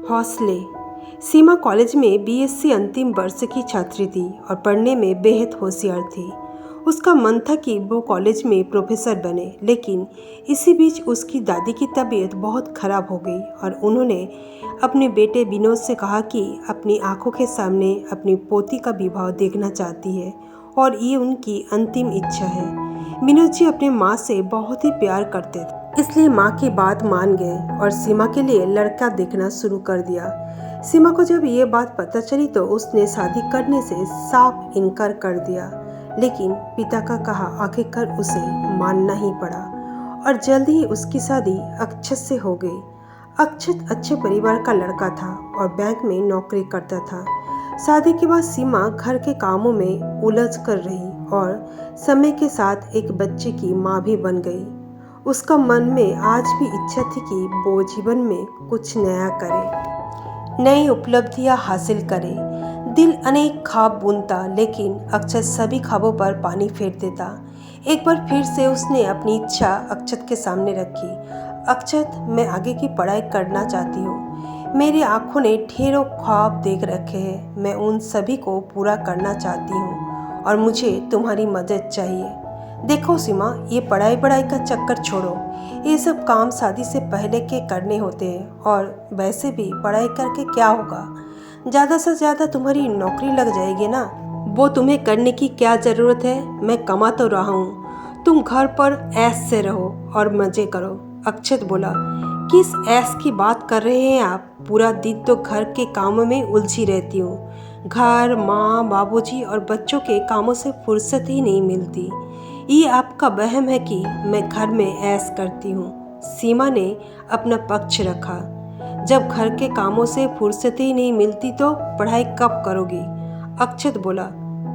हौसले। सीमा कॉलेज में बीएससी अंतिम वर्ष की छात्री थी और पढ़ने में बेहद होशियार थी। उसका मन था कि वो कॉलेज में प्रोफेसर बने, लेकिन इसी बीच उसकी दादी की तबीयत बहुत खराब हो गई और उन्होंने अपने बेटे विनोद से कहा कि अपनी आंखों के सामने अपनी पोती का विवाह देखना चाहती है और ये उनकी अंतिम इच्छा है। विनोद जी अपने माँ से बहुत ही प्यार करते थे, इसलिए माँ की बात मान गए और सीमा के लिए लड़का देखना शुरू कर दिया। सीमा को जब ये बात पता चली तो उसने शादी करने से साफ इनकार कर दिया, लेकिन पिता का कहा आखिरकार उसे मानना ही पड़ा और जल्द ही उसकी शादी अक्षत से हो गई। अक्षत अच्छे परिवार का लड़का था और बैंक में नौकरी करता था। शादी के बाद सीमा घर के कामों में उलझ कर रही और समय के साथ एक बच्चे की माँ भी बन गई। उसका मन में आज भी इच्छा थी कि वो जीवन में कुछ नया करे, नई उपलब्धियां हासिल करे। दिल अनेक ख्वाब बुनता, लेकिन अक्षत सभी ख्वाबों पर पानी फेर देता। एक बार फिर से उसने अपनी इच्छा अक्षत के सामने रखी। अक्षत, मैं आगे की पढ़ाई करना चाहती हूँ। मेरी आंखों ने ढेरों ख्वाब देख रखे हैं। मैं उन सभी को पूरा करना चाहती हूँ और मुझे तुम्हारी मदद चाहिए। देखो सीमा, ये पढ़ाई का चक्कर छोड़ो। ये सब काम शादी से पहले के करने होते हैं और वैसे भी पढ़ाई करके क्या होगा? ज़्यादा से ज़्यादा तुम्हारी नौकरी लग जाएगी ना। वो तुम्हें करने की क्या ज़रूरत है? मैं कमा तो रहा हूँ। तुम घर पर ऐश से रहो और मज़े करो। अक्षत बोला, किस ऐश की बात कर रहे हैं आप? पूरा दिन तो घर के कामों में उलझी रहती हूँ। घर, माँ, बाबूजी और बच्चों के कामों से फुर्सत ही नहीं मिलती। ये आपका वहम है कि मैं घर में ऐश करती हूँ। सीमा ने अपना पक्ष रखा। जब घर के कामों से फुर्सत ही नहीं मिलती तो पढ़ाई कब करोगी? अक्षत बोला,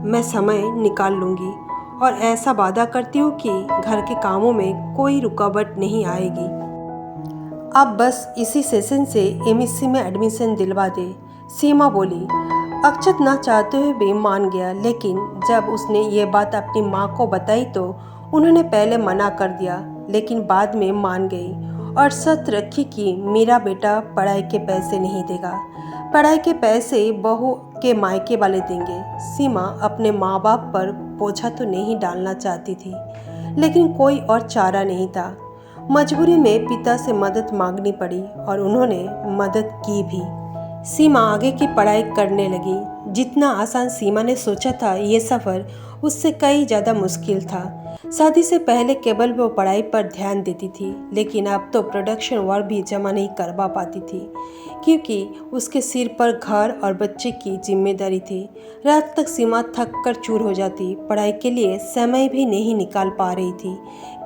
मैं समय निकाल लूँगी और ऐसा वादा करती हूँ कि घर के कामों में कोई रुकावट नहीं आएगी। अब बस इसी सेशन से एमएससी में एडमिशन दिलवा दे। सीमा बोली। अक्षत ना चाहते हुए भी मान गया, लेकिन जब उसने ये बात अपनी माँ को बताई तो उन्होंने पहले मना कर दिया, लेकिन बाद में मान गई और शर्त रखी कि मेरा बेटा पढ़ाई के पैसे नहीं देगा। पढ़ाई के पैसे बहू के मायके वाले देंगे। सीमा अपने माँ बाप पर बोझा तो नहीं डालना चाहती थी, लेकिन कोई और चारा नहीं था। मजबूरी में पिता से मदद मांगनी पड़ी और उन्होंने मदद की भी। सीमा आगे की पढ़ाई करने लगी। जितना आसान सीमा ने सोचा था, ये सफ़र उससे कई ज़्यादा मुश्किल था। शादी से पहले केवल वो पढ़ाई पर ध्यान देती थी, लेकिन अब तो प्रोडक्शन वर्क भी जमा नहीं करवा पाती थी, क्योंकि उसके सिर पर घर और बच्चे की जिम्मेदारी थी। रात तक सीमा थक कर चूर हो जाती। पढ़ाई के लिए समय भी नहीं निकाल पा रही थी।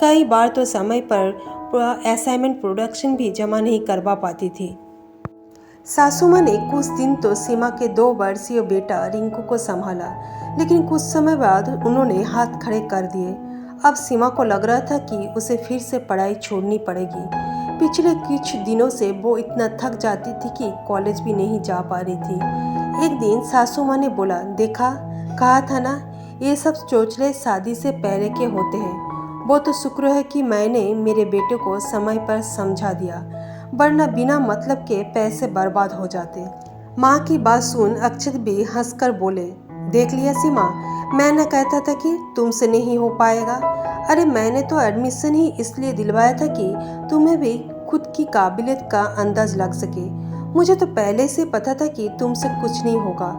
कई बार तो समय पर असाइनमेंट प्रोडक्शन भी जमा नहीं करवा पाती थी। सासू माँ ने कुछ दिन तो सीमा के 2 वर्षीय बेटा रिंकू को संभाला, लेकिन कुछ समय बाद उन्होंने हाथ खड़े कर दिए। अब सीमा को लग रहा था कि उसे फिर से पढ़ाई छोड़नी पड़ेगी। पिछले कुछ दिनों से वो इतना थक जाती थी कि कॉलेज भी नहीं जा पा रही थी। एक दिन सासू माँ ने बोला, देखा, कहा था ना, ये सब चोचले शादी से पहले के होते हैं। वो तो शुक्र है कि मैंने मेरे बेटे को समय पर समझा दिया, वरना बिना मतलब के पैसे बर्बाद हो जाते। माँ की बात सुन अक्षत भी हंसकर बोले, देख लिया सीमा, मैं न कहता था कि तुमसे नहीं हो पाएगा। अरे मैंने तो एडमिशन ही इसलिए दिलवाया था कि तुम्हें भी खुद की काबिलियत का अंदाज लग सके। मुझे तो पहले से पता था कि तुमसे कुछ नहीं होगा।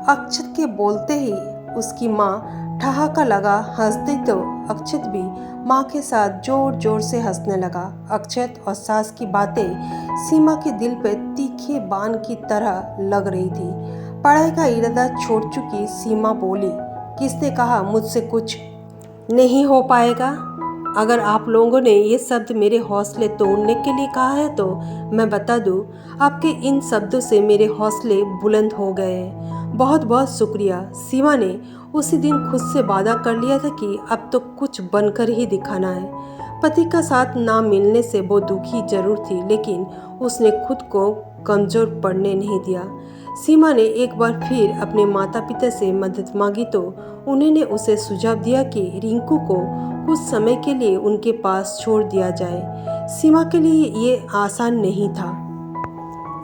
अक्षत के बोलते ही उसकी माँ ठहाका लगा हंसते तो अक्षत भी माँ के साथ जोर जोर से हंसने लगा। अक्षत और सास की बातें सीमा के दिल पे तीखे बाण की तरह लग रही थी। पढ़ाई का इरादा छोड़ चुकी सीमा बोली, किसने कहा मुझसे कुछ नहीं हो पाएगा? अगर आप लोगों ने ये शब्द मेरे हौसले तोड़ने के लिए कहा है तो मैं बता दूं, आपके इन शब्दों से मेरे हौसले बुलंद हो गए हैं। बहुत बहुत शुक्रिया। सीमा ने उसी दिन खुद से वादा कर लिया था कि अब तो कुछ बनकर ही दिखाना है। पति का साथ ना मिलने से वो दुखी जरूर थी, लेकिन उसने खुद को कमज़ोर पड़ने नहीं दिया। सीमा ने एक बार फिर अपने माता पिता से मदद मांगी तो उन्होंने उसे सुझाव दिया कि रिंकू को कुछ समय के लिए उनके पास छोड़ दिया जाए। सीमा के लिए ये आसान नहीं था।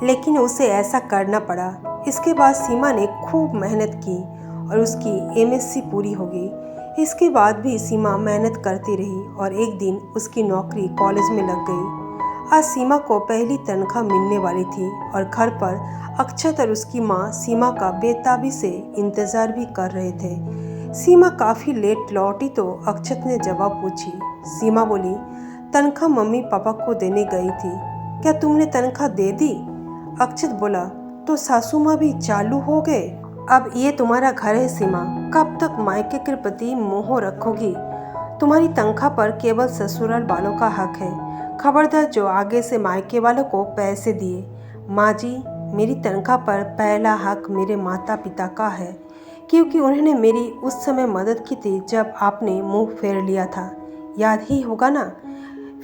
लेकिन उसे ऐसा करना पड़ा। इसके बाद सीमा ने खूब मेहनत की और उसकी एमएससी पूरी हो गई। इसके बाद भी सीमा मेहनत करती रही और एक दिन उसकी नौकरी कॉलेज में लग गई। आज सीमा को पहली तनख्वाह मिलने वाली थी और घर पर अक्षत और उसकी माँ सीमा का बेताबी से इंतज़ार भी कर रहे थे। सीमा काफ़ी लेट लौटी तो अक्षत ने जवाब पूछी। सीमा बोली, तनख्वाह मम्मी पापा को देने गई थी, क्या तुमने तनख्वाह दे दी? अक्षत बोला, तो सासू माँ भी चालू हो गए। अब ये तुम्हारा घर है सीमा, कब तक मायके के प्रति मोह रखोगी? तुम्हारी तनख्वाह पर केवल ससुराल वालों का हक है। खबरदार जो आगे से मायके वालों को पैसे दिए। माँ जी, मेरी तनख्वाह पर पहला हक मेरे माता पिता का है, क्योंकि उन्होंने मेरी उस समय मदद की थी जब आपने मुंह फेर लिया था, याद ही होगा ना।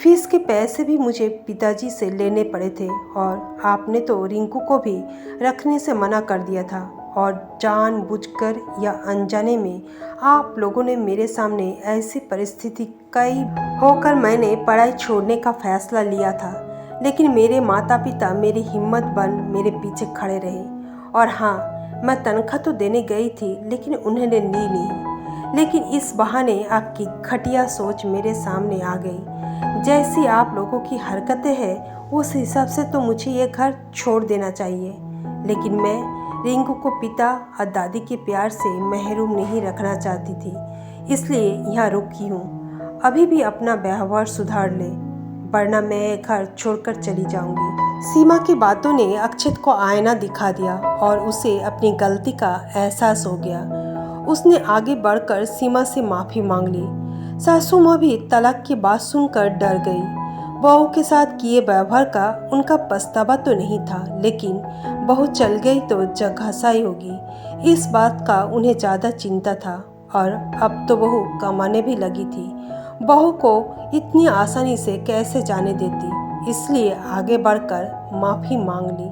फीस के पैसे भी मुझे पिताजी से लेने पड़े थे और आपने तो रिंकू को भी रखने से मना कर दिया था और जानबूझकर या अनजाने में आप लोगों ने मेरे सामने ऐसी परिस्थिति कई होकर मैंने पढ़ाई छोड़ने का फैसला लिया था, लेकिन मेरे माता पिता मेरी हिम्मत बन मेरे पीछे खड़े रहे। और हाँ, मैं तनख्वाह तो देने गई थी लेकिन उन्होंने ली नहीं। लेकिन इस बहाने आपकी घटिया सोच मेरे सामने आ गई। जैसी आप लोगों की हरकतें हैं उस हिसाब से तो मुझे ये घर छोड़ देना चाहिए, लेकिन मैं रिंकू को पिता और दादी के प्यार से महरूम नहीं रखना चाहती थी, इसलिए यहाँ रुकी हूँ। अभी भी अपना व्यवहार सुधार ले, वरना मैं घर छोड़कर चली जाऊंगी। सीमा की बातों ने अक्षत को आईना दिखा दिया और उसे अपनी गलती का एहसास हो गया। उसने आगे बढ़कर सीमा से माफ़ी मांग ली। सासू माँ भी तलाक की बात सुनकर डर गई। बहू के साथ किए व्यवहार का उनका पछतावा तो नहीं था, लेकिन बहू चल गई तो जग घसाई होगी, इस बात का उन्हें ज़्यादा चिंता था। और अब तो बहू कमाने भी लगी थी, बहू को इतनी आसानी से कैसे जाने देती, इसलिए आगे बढ़कर माफ़ी मांग ली।